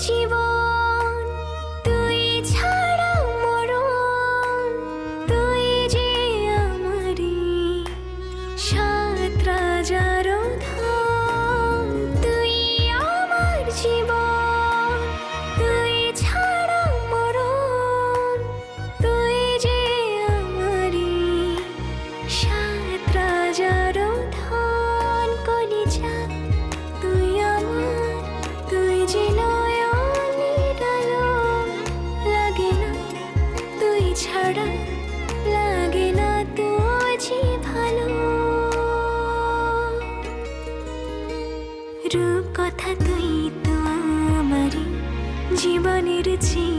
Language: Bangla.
জীবন তুই ছাড়া মরণ, তুই যে আমারি সাত রাজার ধন। তুই আমার জীবন তুই ছাড়া মরণ, তুই যে আমারি সাত রাজার ধন। কলিজা তুই আমার, তুই যে নয়নের আলো। লাগে না তুই ছাড়া, লাগে না তুই যে ভালো। রূপ কথা তুই তো আমারি জীবনের চেয়ে